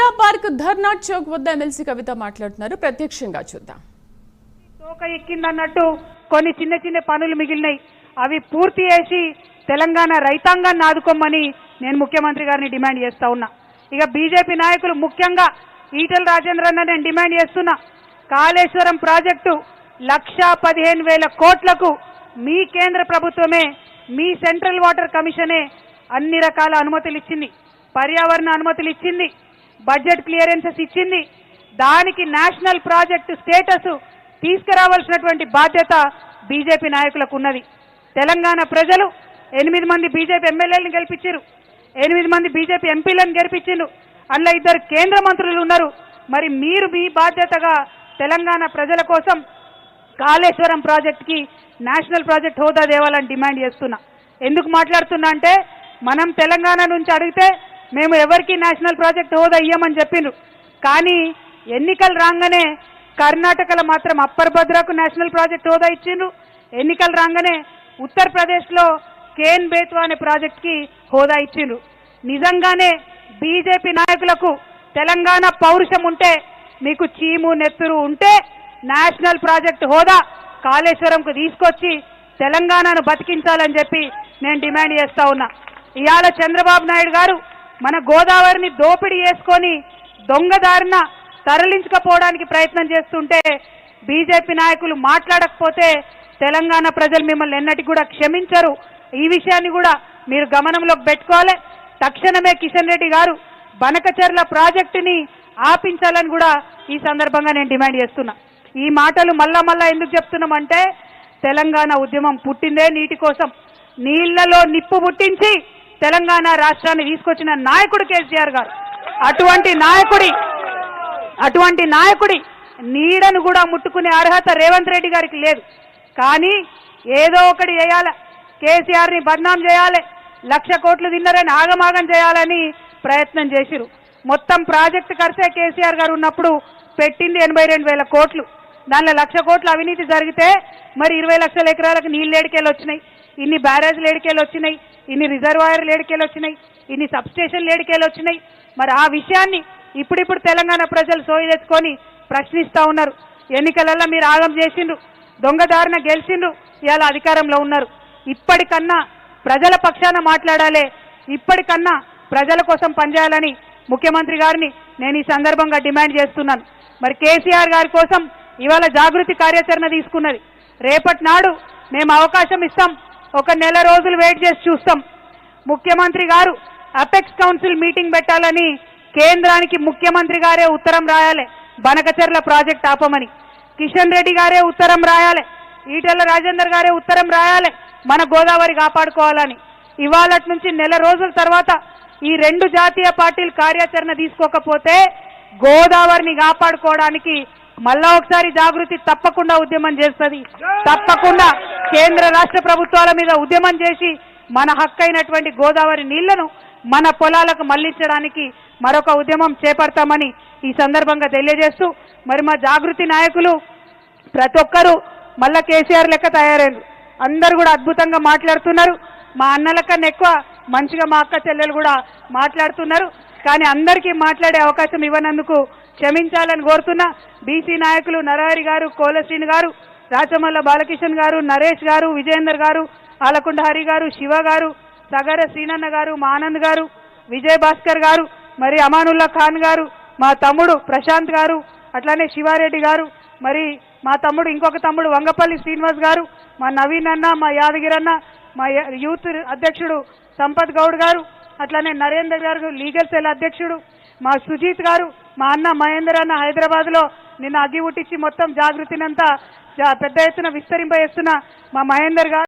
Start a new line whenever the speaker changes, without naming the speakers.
Indira park ధర్నా చౌక్ వద్ద MLC కవిత మాట్లాడుతున్నారు. ప్రత్యక్షంగా చూద్దాం.
తోక ఎక్కిందన్నట్టు కొన్ని చిన్న చిన్న పనులు మిగిలినాయి. అవి పూర్తి చేసి తెలంగాణ రైతాంగాన్ని ఆదుకోమని నేను ముఖ్యమంత్రి గారిని డిమాండ్ చేస్తా ఉన్నా. ఇక బీజేపీ నాయకులు ముఖ్యంగా ఈటెల రాజేంద్రన్న నేను డిమాండ్ చేస్తున్నా. కాళేశ్వరం ప్రాజెక్టు 1,15,000 కోట్లకు మీ కేంద్ర ప్రభుత్వమే, మీ సెంట్రల్ వాటర్ కమిషనే అన్ని రకాల అనుమతులు ఇచ్చింది, పర్యావరణ అనుమతులు ఇచ్చింది, బడ్జెట్ క్లియరెన్సెస్ ఇచ్చింది. దానికి నేషనల్ ప్రాజెక్టు స్టేటస్ తీసుకురావాల్సినటువంటి బాధ్యత బీజేపీ నాయకులకు ఉన్నది. తెలంగాణ ప్రజలు 8 మంది బీజేపీ ఎమ్మెల్యేలను గెలిపించారు, 8 మంది బీజేపీ ఎంపీలను గెలిపించారు. అందులో 2 కేంద్ర మంత్రులు ఉన్నారు. మరి మీరు మీ బాధ్యతగా తెలంగాణ ప్రజల కోసం కాళేశ్వరం ప్రాజెక్టుకి నేషనల్ ప్రాజెక్ట్ హోదా దేవాలని డిమాండ్ చేస్తున్నా. ఎందుకు మాట్లాడుతున్నా అంటే, మనం తెలంగాణ నుంచి అడిగితే మేము ఎవరికి నేషనల్ ప్రాజెక్ట్ హోదా ఇయ్యమని చెప్పిండ్రు. కానీ ఎన్నికలు రాగానే కర్ణాటకలో మాత్రం అప్పర్ భద్రకు నేషనల్ ప్రాజెక్ట్ హోదా ఇచ్చిండ్రు. ఎన్నికలు రాగానే ఉత్తరప్రదేశ్లో కేన్ బేత్వా అనే ప్రాజెక్ట్కి హోదా ఇచ్చిండ్రు. నిజంగానే బీజేపీ నాయకులకు తెలంగాణ పౌరుషం ఉంటే, మీకు చీము నెత్తురు ఉంటే నేషనల్ ప్రాజెక్ట్ హోదా కాళేశ్వరంకు తీసుకొచ్చి తెలంగాణను బతికించాలని చెప్పి నేను డిమాండ్ చేస్తా ఉన్నా. ఇవాళ చంద్రబాబు నాయుడు గారు మన గోదావరిని దోపిడీ చేసుకొని దొంగదారిన తరలించకపోవడానికి ప్రయత్నం చేస్తుంటే, బీజేపీ నాయకులు మాట్లాడకపోతే తెలంగాణ ప్రజలు మిమ్మల్ని ఎన్నటికి కూడా క్షమించరు. ఈ విషయాన్ని కూడా మీరు గమనంలోకి పెట్టుకోవాలి. తక్షణమే కిషన్ రెడ్డి గారు బనకచెర్ల ప్రాజెక్టుని ఆపించాలని కూడా ఈ సందర్భంగా నేను డిమాండ్ చేస్తున్నా. ఈ మాటలు మళ్ళా ఎందుకు చెప్తున్నామంటే, తెలంగాణ ఉద్యమం పుట్టిందే నీటి కోసం. నీళ్లలో నిప్పు పుట్టించి తెలంగాణ రాష్ట్రాన్ని తీసుకొచ్చిన నాయకుడు కేసీఆర్ గారు. అటువంటి నాయకుడి నీడను కూడా ముట్టుకునే అర్హత రేవంత్ రెడ్డి గారికి లేదు. కానీ ఏదో ఒకటి చేయాలి, కేసీఆర్ని బద్నాం చేయాలి, 1,00,000 కోట్లు తిన్నారని ఆగమాగం చేయాలని ప్రయత్నం చేసిరు. మొత్తం ప్రాజెక్టు ఖర్చే కేసీఆర్ గారు ఉన్నప్పుడు పెట్టింది 82,000 కోట్లు. దానిలో 1,00,000 కోట్లు అవినీతి జరిగితే మరి 20 లక్షల ఎకరాలకు నీళ్ళు ఏడికేళ్ళు వచ్చినాయి, ఇన్ని బ్యారేజ్లు ఏడికేళ్ళు వచ్చినాయి, ఇన్ని రిజర్వాయర్లు ఏడికేళ్ళు వచ్చినాయి, ఇన్ని సబ్స్టేషన్లు ఏడికేళ్ళు వచ్చినాయి. మరి ఆ విషయాన్ని ఇప్పుడు తెలంగాణ ప్రజలు సోయి తెచ్చుకొని ప్రశ్నిస్తూ ఉన్నారు. ఎన్నికలలో మీరు ఆగం చేసిండ్రు, దొంగదారిన గెలిచిండ్రు, ఇవాళ అధికారంలో ఉన్నారు. ఇప్పటికన్నా ప్రజల పక్షాన మాట్లాడాలి, ఇప్పటికన్నా ప్రజల కోసం పనిచేయాలని ముఖ్యమంత్రి గారిని నేను ఈ సందర్భంగా డిమాండ్ చేస్తున్నాను. మరి కేసీఆర్ గారి కోసం ఇవాళ జాగృతి కార్యాచరణ తీసుకున్నది. రేపటి నాడు మేము అవకాశం ఇస్తాం, 1 నెల రోజులు వెయిట్ చేసి చూస్తాం. ముఖ్యమంత్రి గారు అపెక్స్ కౌన్సిల్ మీటింగ్ పెట్టాలని కేంద్రానికి ముఖ్యమంత్రి గారే ఉత్తరం రాయాలి, బనకచెర్ల ప్రాజెక్ట్ ఆపమని. కిషన్ రెడ్డి గారే ఉత్తరం రాయాలి, ఈటెల రాజేందర్ గారే ఉత్తరం రాయాలి, మన గోదావరి కాపాడుకోవాలని. ఇవాళ నుంచి నెల రోజుల తర్వాత ఈ 2 జాతీయ పార్టీలు కార్యాచరణ తీసుకోకపోతే గోదావరిని కాపాడుకోవడానికి మళ్ళా ఒకసారి జాగృతి తప్పకుండా ఉద్యమం చేస్తుంది. తప్పకుండా కేంద్ర రాష్ట్ర ప్రభుత్వాల మీద ఉద్యమం చేసి మన హక్కైనటువంటి గోదావరి నీళ్లను మన పొలాలకు మళ్లించడానికి మరొక ఉద్యమం చేపడతామని ఈ సందర్భంగా తెలియజేస్తూ, మరి మా జాగృతి నాయకులు ప్రతి ఒక్కరూ మళ్ళా కేసీఆర్ లెక్క తయారైంది. అందరూ కూడా అద్భుతంగా మాట్లాడుతున్నారు. మా అన్నల కన్నా ఎక్కువ మంచిగా మా అక్క చెల్లెలు కూడా మాట్లాడుతున్నారు. కానీ అందరికీ మాట్లాడే అవకాశం ఇవ్వనందుకు క్షమించాలని కోరుతున్నా. బీసీ నాయకులు నరహరి గారు, కోలశ్రీని గారు, రాచమల్ల బాలకిషన్ గారు, నరేష్ గారు, విజయేందర్ గారు, ఆలకొండ హరి గారు, శివ గారు, సగర శ్రీనన్న గారు, మా ఆనంద్ గారు, విజయ్ భాస్కర్ గారు, మరి అమానుల్లా ఖాన్ గారు, మా తమ్ముడు ప్రశాంత్ గారు, అట్లానే శివారెడ్డి గారు, మరి మా తమ్ముడు ఇంకొక తమ్ముడు వంగపల్లి శ్రీనివాస్ గారు, మా నవీన్ అన్న, మా యాదగిరి అన్న, మా యూత్ అధ్యక్షుడు సంపత్ గౌడ్ గారు, అట్లానే నరేందర్ గారు లీగల్ సెల్ అధ్యక్షుడు, మా సుజీత్ గారు, మా అన్న మహేందర్ అన్న హైదరాబాద్లో నిన్న అగ్గి ఉట్టించి మొత్తం జాగృతినంతా పెద్ద ఎత్తున విస్తరింపజేస్తున్న మా మహేందర్ గారు.